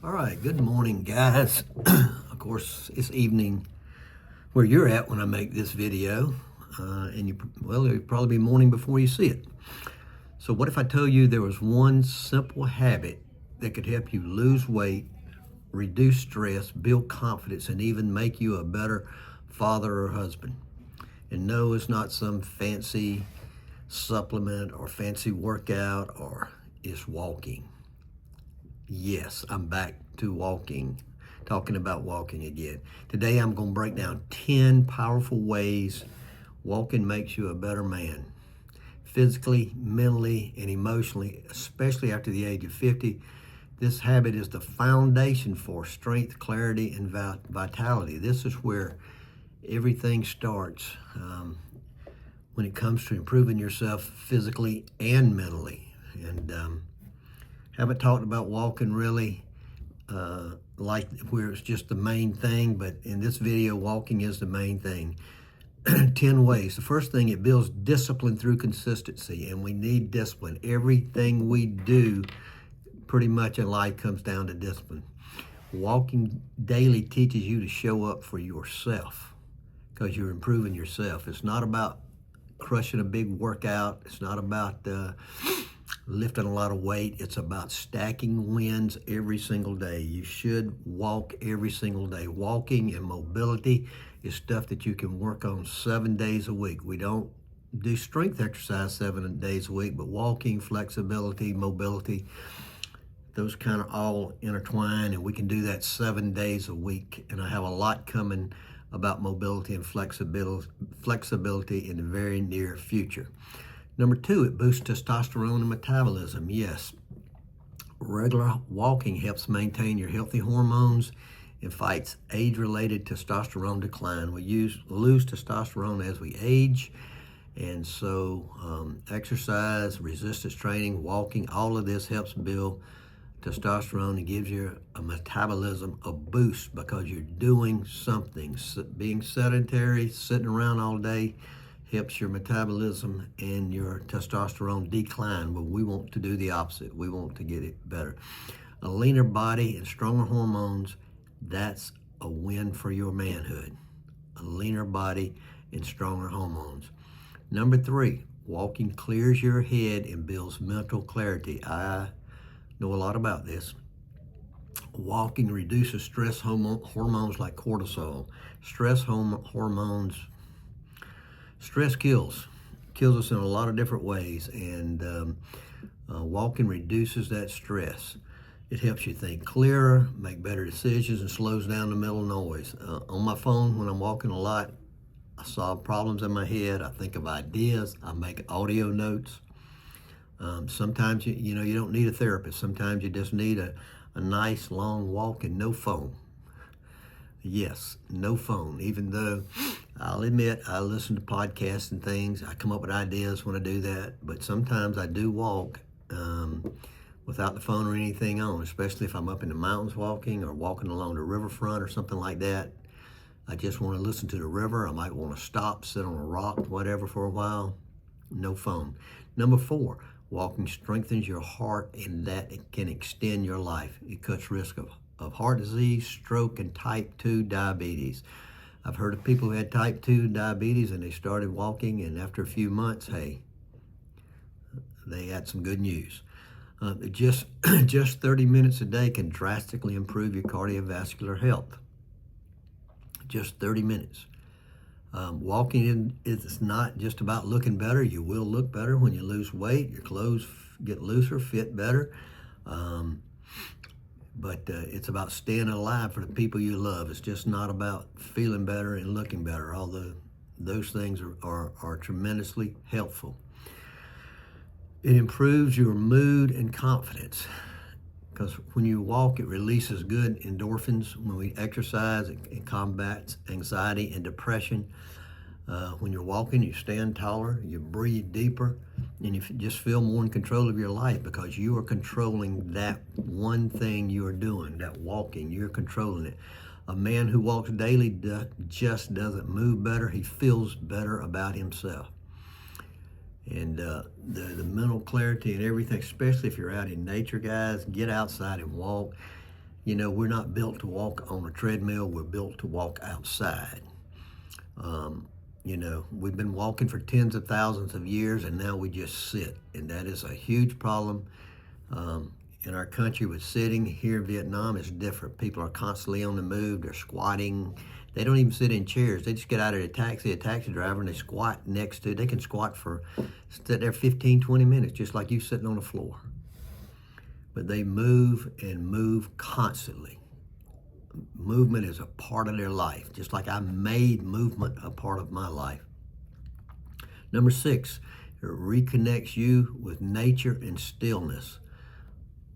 All right, good morning, guys. Of course, it's evening where you're at when I make this video, it'll probably be morning before you see it. So what if I told you there was one simple habit that could help you lose weight, reduce stress, build confidence, and even make you a better father or husband? And no, it's not some fancy supplement or fancy workout, or it's walking. Yes, I'm back to talking about walking again. Today I'm going to break down 10 powerful ways walking makes you a better man, physically, mentally, and emotionally, especially after the age of 50. This habit is the foundation for strength, clarity, and vitality. This is where everything starts when it comes to improving yourself physically and mentally. And haven't talked about walking really like where it's just the main thing, but in this video, walking is the main thing. 10 ways. The first thing, it builds discipline through consistency, and we need discipline. Everything we do pretty much in life comes down to discipline. Walking daily teaches you to show up for yourself because you're improving yourself. It's not about crushing a big workout. It's not about lifting a lot of weight. It's about stacking wins every single day. You should walk every single day. Walking and mobility is stuff that you can work on 7 days a week. We don't do strength exercise 7 days a week, but walking, flexibility, mobility, those kind of all intertwine, and we can do that 7 days a week. And I have a lot coming about mobility and flexibility in the very near future. Number 2, it boosts testosterone and metabolism. Yes, regular walking helps maintain your healthy hormones and fights age-related testosterone decline. We lose testosterone as we age, and so exercise, resistance training, walking, all of this helps build testosterone and gives your metabolism a boost because you're doing something. Being sedentary, sitting around all day, helps your metabolism and your testosterone decline, but we want to do the opposite. We want to get it better. A leaner body and stronger hormones, that's a win for your manhood. A leaner body and stronger hormones. Number 3, walking clears your head and builds mental clarity. I know a lot about this. Walking reduces stress hormones like cortisol. Stress kills us in a lot of different ways, and walking reduces that stress. It helps you think clearer, make better decisions, and slows down the mental noise. On my phone, when I'm walking a lot, I solve problems in my head. I think of ideas. I make audio notes. Sometimes you don't need a therapist. Sometimes you just need a nice long walk and no phone. Yes, no phone. Even though I'll admit I listen to podcasts and things, I come up with ideas when I do that. But sometimes I do walk without the phone or anything on, especially if I'm up in the mountains walking or walking along the riverfront or something like that. I just want to listen to the river. I might want to stop, sit on a rock, whatever for a while. No phone. Number 4, walking strengthens your heart, and that it can extend your life. It cuts risk of heart disease, stroke, and type 2 diabetes. I've heard of people who had type 2 diabetes and they started walking, and after a few months, hey, they had some good news. Just 30 minutes a day can drastically improve your cardiovascular health. Just 30 minutes. Walking is not just about looking better. You will look better when you lose weight. Your clothes get looser, fit better. But it's about staying alive for the people you love. It's just not about feeling better and looking better, although those things are tremendously helpful. It improves your mood and confidence because when you walk, it releases good endorphins. When we exercise, it combats anxiety and depression. When you're walking, you stand taller, you breathe deeper, and you just feel more in control of your life because you are controlling that one thing you are doing, that walking. You're controlling it. A man who walks daily just doesn't move better. He feels better about himself. And the mental clarity and everything, especially if you're out in nature, guys, get outside and walk. You know, we're not built to walk on a treadmill. We're built to walk outside. You know, we've been walking for tens of thousands of years, and now we just sit. And that is a huge problem in our country with sitting. Here in Vietnam, it's different. People are constantly on the move. They're squatting. They don't even sit in chairs. They just get out of a taxi driver, and they squat next to, they can squat for, sit there 15, 20 minutes, just like you sitting on the floor. But they move and move constantly. Movement is a part of their life, just like I made movement a part of my life. Number 6, it reconnects you with nature and stillness.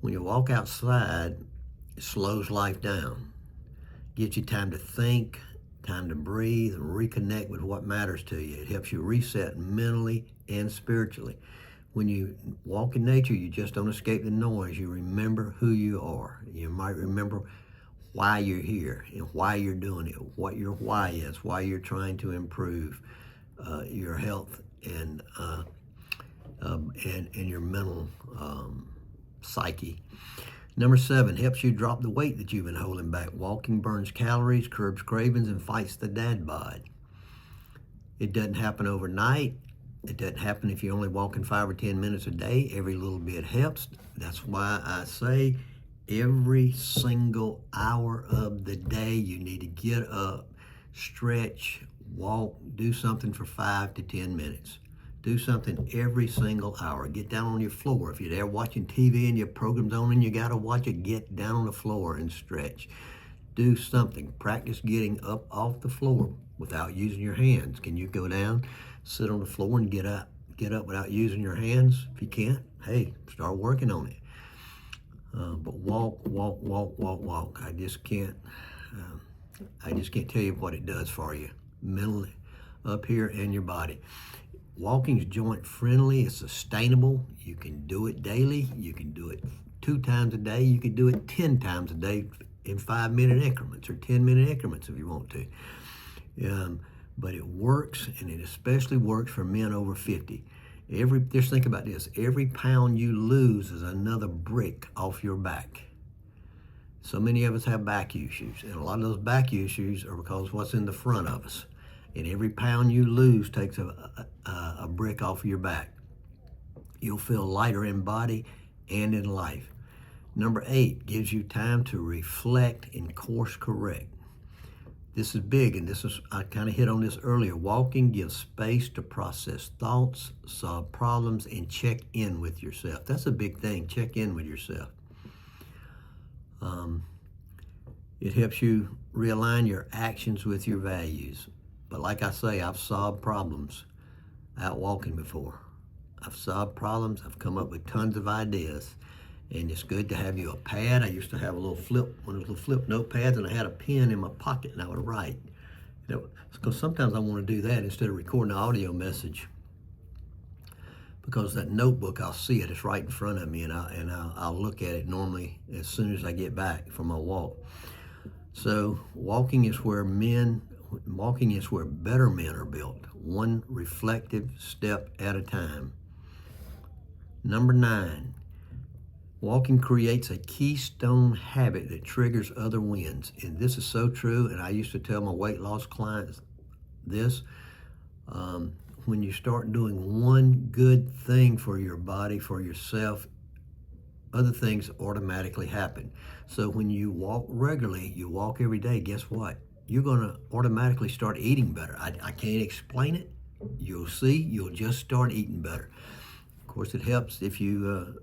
When you walk outside, it slows life down. Gives you time to think, time to breathe, and reconnect with what matters to you. It helps you reset mentally and spiritually. When you walk in nature, you just don't escape the noise. You remember who you are. You might remember why you're here and why you're doing it, what your why is, why you're trying to improve your health and your mental psyche. Number 7, helps you drop the weight that you've been holding back. Walking burns calories, curbs cravings, and fights the dad bod. It doesn't happen overnight. It doesn't happen if you're only walking 5 or 10 minutes a day. Every little bit helps. That's why I say every single hour of the day you need to get up, stretch, walk, do something for 5 to 10 minutes. Do something every single hour. Get down on your floor. If you're there watching TV and your program's on and you got to watch it, get down on the floor and stretch. Do something. Practice getting up off the floor without using your hands. Can you go down, sit on the floor and get up without using your hands? If you can't, hey, start working on it. But walk. I just can't tell you what it does for you mentally, up here, and your body. Walking is joint friendly. It's sustainable. You can do it daily. You can do it 2 times a day. You can do it 10 times a day in 5-minute increments or 10-minute increments if you want to. But it works, and it especially works for men over 50. Just think about this. Every pound you lose is another brick off your back. So many of us have back issues, and a lot of those back issues are because of what's in the front of us. And every pound you lose takes a brick off your back. You'll feel lighter in body and in life. Number 8, gives you time to reflect and course correct. This is big, and I kind of hit on this earlier. Walking gives space to process thoughts, solve problems, and check in with yourself. That's a big thing, check in with yourself. It helps you realign your actions with your values. But like I say, I've solved problems out walking before. I've solved problems. I've come up with tons of ideas. And it's good to have you a pad. I used to have one of those little flip notepads, and I had a pen in my pocket, and I would write. Because sometimes I want to do that instead of recording an audio message. Because that notebook, I'll see it. It's right in front of me, and I'll look at it normally as soon as I get back from my walk. So walking is where better men are built, one reflective step at a time. Number 9, walking creates a keystone habit that triggers other wins. And this is so true, and I used to tell my weight loss clients this. When you start doing one good thing for your body, for yourself, other things automatically happen. So when you walk regularly, you walk every day, guess what? You're going to automatically start eating better. I can't explain it. You'll see, you'll just start eating better. Of course, it helps if you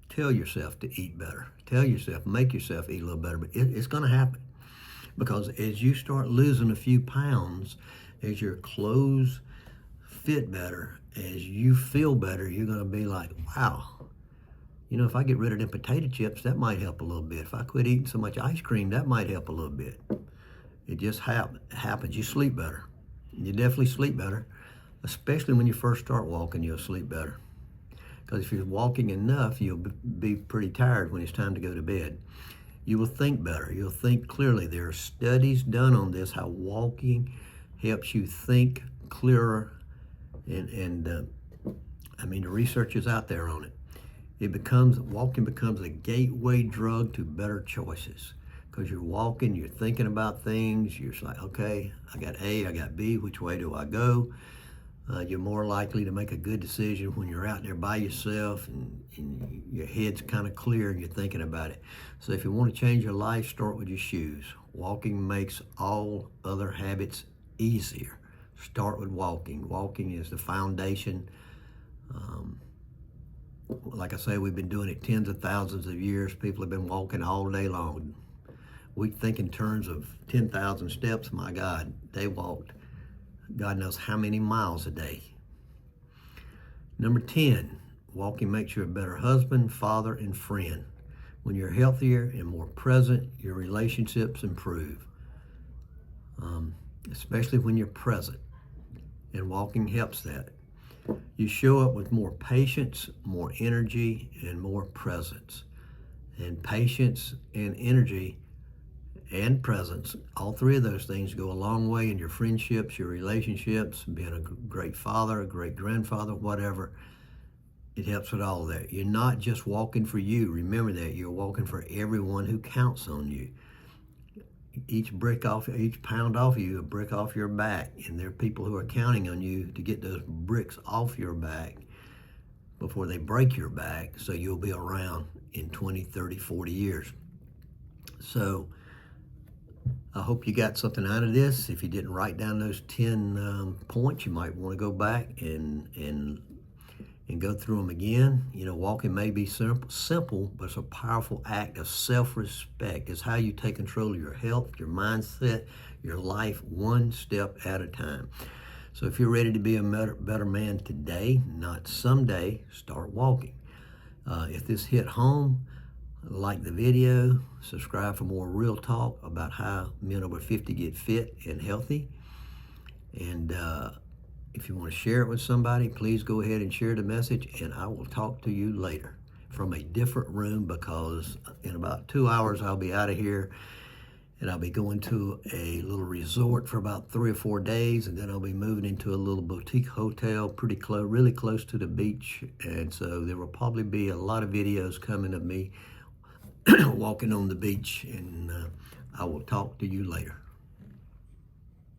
tell yourself to eat better. Tell yourself, make yourself eat a little better. But it's going to happen. Because as you start losing a few pounds, as your clothes fit better, as you feel better, you're going to be like, wow, you know, if I get rid of them potato chips, that might help a little bit. If I quit eating so much ice cream, that might help a little bit. It just happens. You sleep better. You definitely sleep better, especially when you first start walking, you'll sleep better. Because if you're walking enough, you'll be pretty tired when it's time to go to bed. You will think better. You'll think clearly. There are studies done on this, how walking helps you think clearer. And the research is out there on it. Walking becomes a gateway drug to better choices. Because you're walking, you're thinking about things, you're like, okay, I got A, I got B, which way do I go? You're more likely to make a good decision when you're out there by yourself and your head's kind of clear and you're thinking about it. So if you want to change your life, start with your shoes. Walking makes all other habits easier. Start with walking. Walking is the foundation. Like I say, we've been doing it tens of thousands of years. People have been walking all day long. We think in terms of 10,000 steps. My God, they walked God knows how many miles a day. Number 10, walking makes you a better husband, father, and friend. When you're healthier and more present, your relationships improve, especially when you're present. And walking helps that. You show up with more patience, more energy, and more presence. And patience and energy and presence, all three of those things go a long way in your friendships, your relationships, being a great father, a great grandfather, whatever. It helps with all that. You're not just walking for you. Remember that. You're walking for everyone who counts on you. Each pound off you, a brick off your back. And there are people who are counting on you to get those bricks off your back before they break your back, so you'll be around in 20, 30, 40 years. So I hope you got something out of this. If you didn't write down those 10 points, you might want to go back and go through them again. You know, walking may be simple, but it's a powerful act of self-respect. It's how you take control of your health, your mindset, your life, one step at a time. So if you're ready to be a better man today, not someday, start walking. If this hit home, like the video, subscribe for more real talk about how men over 50 get fit and healthy. And if you want to share it with somebody, please go ahead and share the message, and I will talk to you later from a different room, because in about 2 hours I'll be out of here, and I'll be going to a little resort for about 3 or 4 days, and then I'll be moving into a little boutique hotel pretty close, really close to the beach. And so there will probably be a lot of videos coming of me walking on the beach, and I will talk to you later.